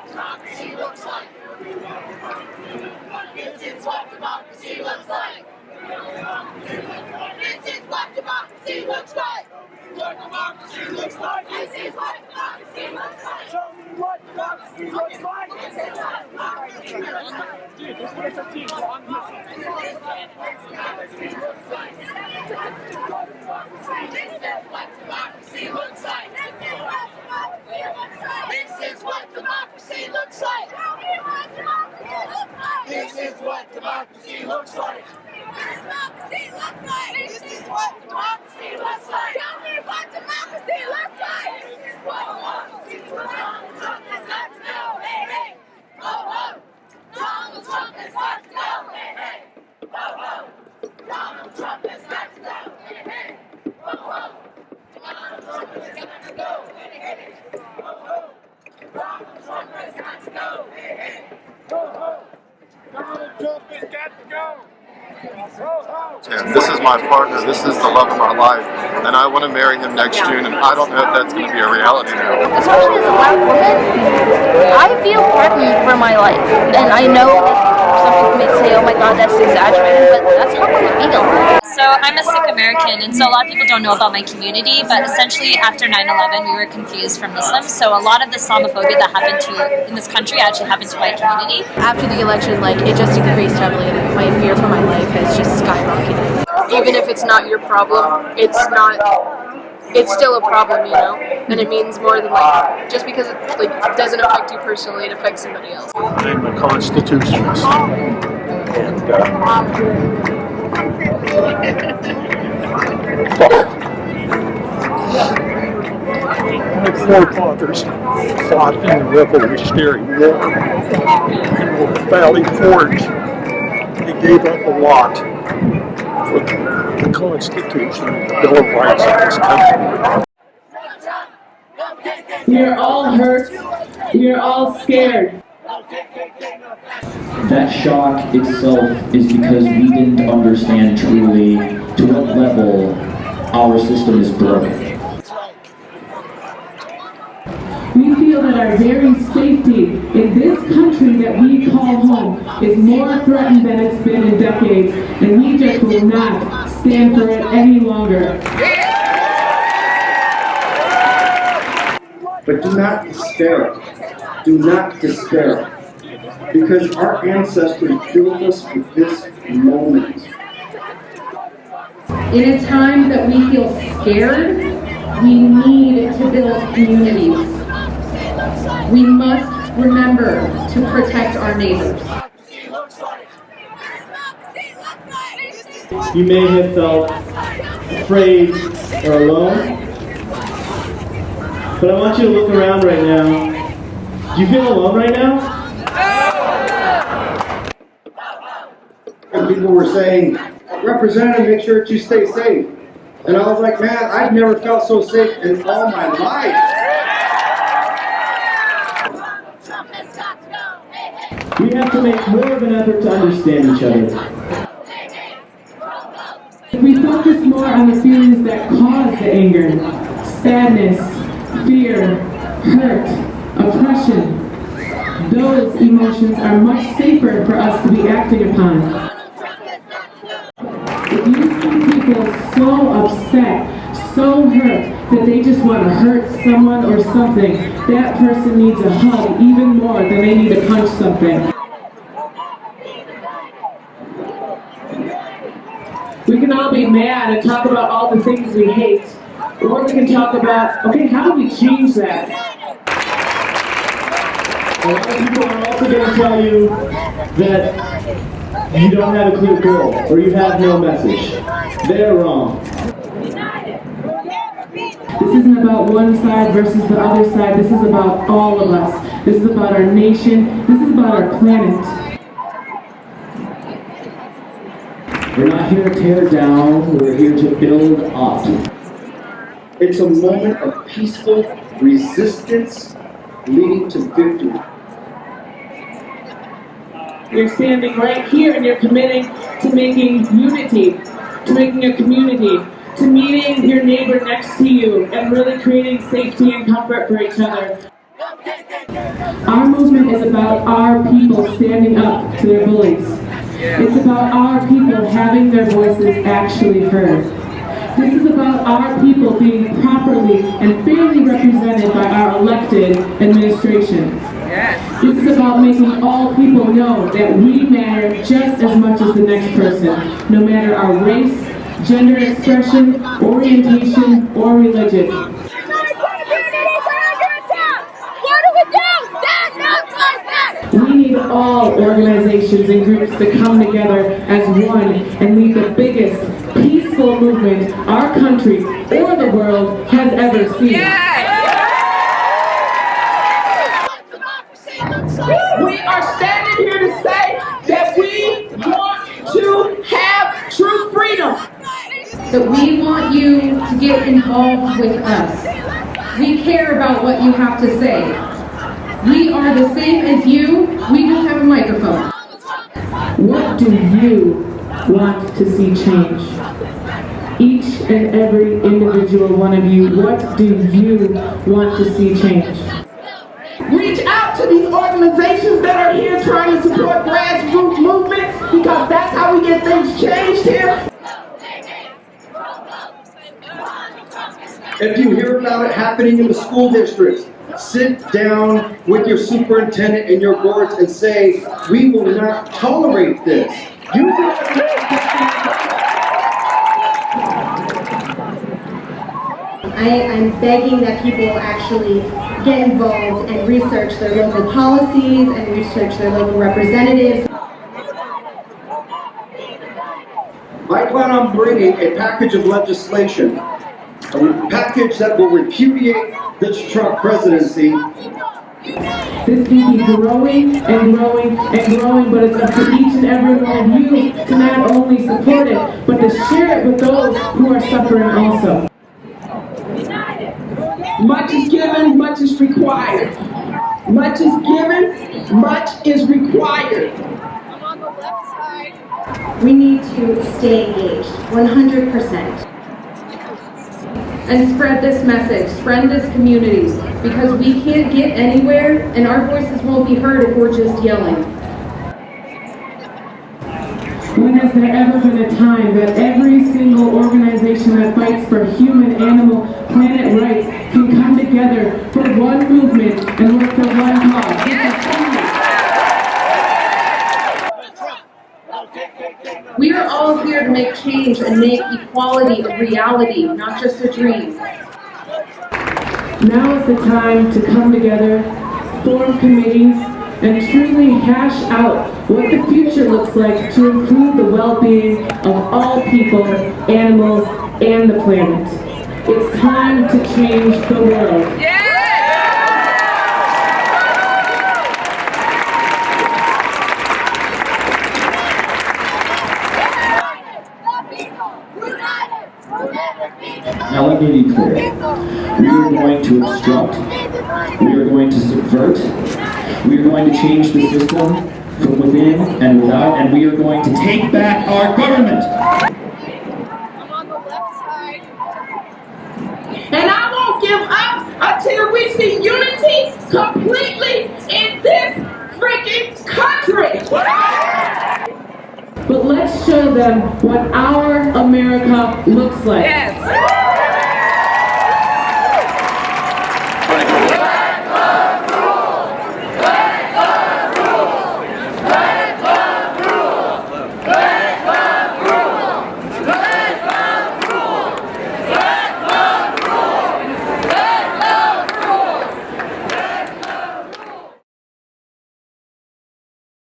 democracy looks like. This is what democracy looks like. This is what democracy looks like. What democracy looks like. This is what democracy looks like. Show me what democracy looks like. This is what democracy looks like. Dude, this is what democracy looks like. This is what democracy looks like. This is what democracy looks like. This is what democracy looks like. This is what democracy looks like. Tell me what democracy looks like. This is what democracy looks like. Donald Trump has got to go. Hey, hey. Ho, ho. Donald Trump has got to go. Hey, hey. Ho, ho. Donald Trump has got to go. Hey, hey. Ho, ho. Donald Trump has got to go. Hey, hey. Ho, ho. Donald Trump has got to go. Hey, hey. Ho, ho. Donald Trump has got to go. And this is my partner, this is the love of my life, and I want to marry him next June, and I don't know if that's going to be a reality now. Especially as a black woman, I feel threatened for my life, and I know that some people may say, oh my god, that's exaggerated, but that's how I feel. So I'm a Sikh American, and so a lot of people don't know about my community, but essentially after 9/11 we were confused from Muslims, so a lot of the Islamophobia that happened in this country actually happened to my community. After the election, it just increased heavily, and my fear for my life has just skyrocketed. Even if it's not your problem, it's still a problem, you know? And it means more than just because it doesn't affect you personally, it affects somebody else. I'm a constitutionalist, and my forefathers fought in the Revolutionary War in the Valley Forge. They gave up a lot for the Constitution, the Bill of Rights of this country. We are all hurt. We are all scared. That shock itself is because we didn't understand truly to what level our system is broken. We feel that our very safety in this country that we call home is more threatened than it's been in decades, and we just will not stand for it any longer. But do not despair. Do not despair. Because our ancestors built us for this moment. In a time that we feel scared, we need to build communities. We must remember to protect our neighbors. You may have felt afraid or alone, but I want you to look around right now. Do you feel alone right now? And people were saying, Representative, make sure that you stay safe. And I was like, man, I've never felt so safe in all my life. We have to make more of an effort to understand each other. If we focus more on the feelings that cause the anger, sadness, fear, hurt, oppression, those emotions are much safer for us to be acting upon. If you see people so upset, so hurt, that they just want to hurt someone or something, that person needs a hug even more than they need to punch something. We can all be mad and talk about all the things we hate, or we can talk about, okay, how do we change that? A lot of people are also going to tell you that you don't have a clear goal, or you have no message. They're wrong. This isn't about one side versus the other side. This is about all of us. This is about our nation. This is about our planet. We're not here to tear down, we're here to build up. It's a moment of peaceful resistance leading to victory. You're standing right here and you're committing to making unity, to making a community, to meeting your neighbor next to you and really creating safety and comfort for each other. Our movement is about our people standing up to their bullies. It's about our people having their voices actually heard. This is about our people being properly and fairly represented by our elected administration. This is about making all people know that we matter just as much as the next person, no matter our race, gender expression, orientation, or religion. We need all organizations and groups to come together as one and lead the biggest peaceful movement our country or the world has ever seen. We are standing here to say that we want to have true freedom. That we want you to get involved with us. We care about what you have to say. We are the same as you, we just have a microphone. What do you want to see change? Each and every individual one of you, what do you want to see change? Reach out to these organizations that are here trying to support grassroots movement, because that's how we get things changed here. If you hear about it happening in the school districts, sit down with your superintendent and your boards and say, we will not tolerate this. I'm begging that people actually get involved and research their local policies and research their local representatives. I plan on bringing a package of legislation, a package that will repudiate this Trump presidency. This can keep growing and growing and growing, but it's up to each and every one of you to not only support it, but to share it with those who are suffering also. Much is given, much is required. Much is given, much is required. We need to stay engaged, 100%. And spread this message, spread this community, because we can't get anywhere and our voices won't be heard if we're just yelling. When has there ever been a time that every single organization that fights for human, animal, planet rights can come together for one movement and work for one cause? We are all here to make change and make equality a reality, not just a dream. Now is the time to come together, form committees, and truly hash out what the future looks like to improve the well-being of all people, animals, and the planet. It's time to change the world. Now let me be clear. We are going to obstruct. We are going to subvert. We are going to change the system from within and without, and we are going to take back our government. I'm on the left side. And I won't give up until we see unity completely in this freaking country. But let's show them what our America looks like. Yes.